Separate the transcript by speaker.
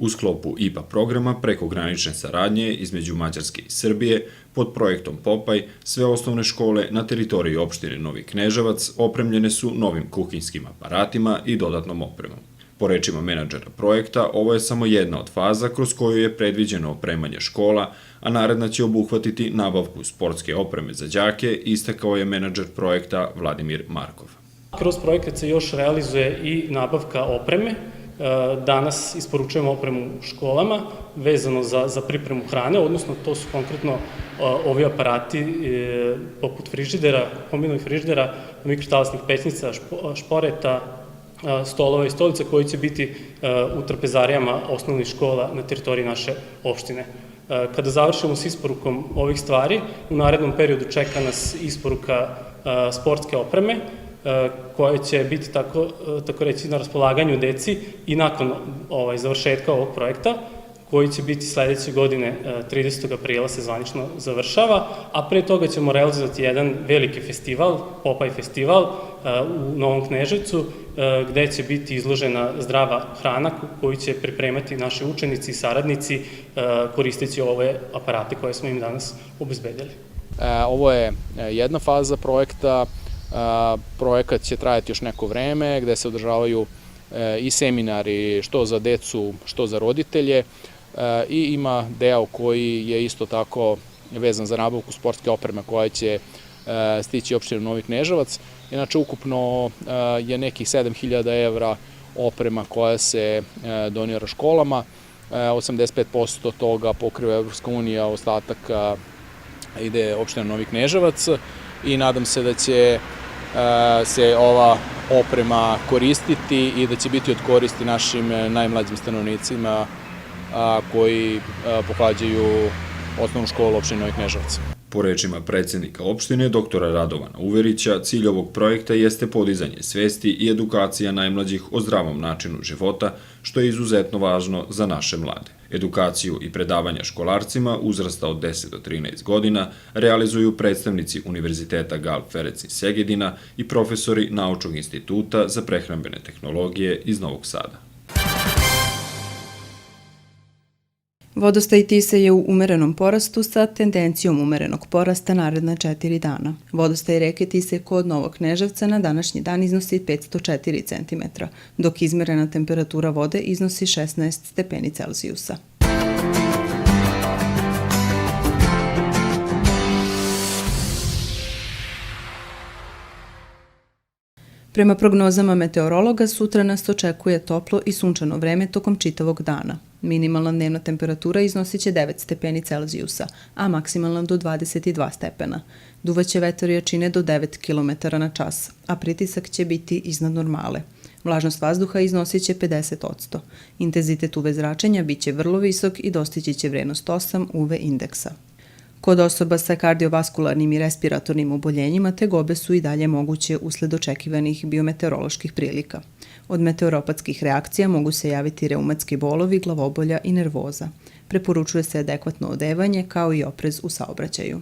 Speaker 1: U sklopu IPA programa prekogranične saradnje između Mađarske i Srbije pod projektom Popaj sve osnovne škole na teritoriji opštine Novi Kneževac opremljene su novim kuhinskim aparatima i dodatnom opremom. Po rečima menadžera projekta, ovo je samo jedna od faza kroz koju je predviđeno opremanje škola, a naredna će obuhvatiti nabavku sportske opreme za đake, istakao je menadžer projekta Vladimir Markov.
Speaker 2: Kroz projekat se još realizuje i nabavka opreme. Danas isporučujemo opremu školama vezano za pripremu hrane, odnosno to su konkretno ovi aparati poput frižidera, kombinovih frižidera, mikrotalasnih pećnica, šporeta, stolova i stolica koji će biti u trpezarijama osnovnih škola na teritoriji naše opštine. Kada završimo s isporukom ovih stvari, u narednom periodu čeka nas isporuka sportske opreme, koje će biti tako reći na raspolaganju deci i nakon završetka ovog projekta, koji će biti sledeće godine, 30. aprila se zvanično završava, a pre toga ćemo realizovati jedan veliki festival, Popaj festival u Novom Kneževcu, gde će biti izložena zdrava hrana koju će pripremati naši učenici i saradnici koristeći ove aparate koje smo im danas obezbedili.
Speaker 3: Ovo je jedna faza projekta. Projekat će trajati još neko vreme, gde se održavaju i seminari što za decu, što za roditelje, i ima deo koji je isto tako vezan za nabavku sportske opreme koja će stići opštinu Novi Kneževac. Inače, ukupno je nekih 7.000 evra oprema koja se donira školama, 85% toga pokriva Evropska unija, ostatak ide opština Novi Kneževac i nadam se da će se ova oprema koristiti i da će biti od koristi našim najmlađim stanovnicima koji pohađaju osnovnu školu opštine Novi Kneževac.
Speaker 1: Po rečima predsednika opštine, doktora Radovana Uverića, cilj ovog projekta jeste podizanje svesti i edukacija najmlađih o zdravom načinu života, što je izuzetno važno za naše mlade. Edukaciju i predavanja školarcima uzrasta od 10 do 13 godina realizuju predstavnici Univerziteta Gal Ferec iz Segedina i profesori Naučnog instituta za prehrambene tehnologije iz Novog Sada.
Speaker 4: Vodostaj Tise je u umerenom porastu sa tendencijom umerenog porasta naredna 4 dana. Vodostaj reke Tise kod Novog Kneževca na današnji dan iznosi 504 cm, dok izmerena temperatura vode iznosi 16 stepeni Celzijusa. Prema prognozama meteorologa, sutra nas očekuje toplo i sunčano vreme tokom čitavog dana. Minimalna dnevna temperatura iznosit će 9 stepeni Celzijusa, a maksimalna do 22 stepena. Duvaće vetar jačine do 9 km na čas, a pritisak će biti iznad normale. Vlažnost vazduha iznosit će 50%. Intenzitet UV zračenja biće vrlo visok i dostići će vrednost 8 UV indeksa. Kod osoba sa kardiovaskularnim i respiratornim oboljenjima tegobe su i dalje moguće usled očekivanih biometeoroloških prilika. Od meteoropatskih reakcija mogu se javiti reumatski bolovi, glavobolja i nervoza. Preporučuje se adekvatno odevanje kao i oprez u saobraćaju.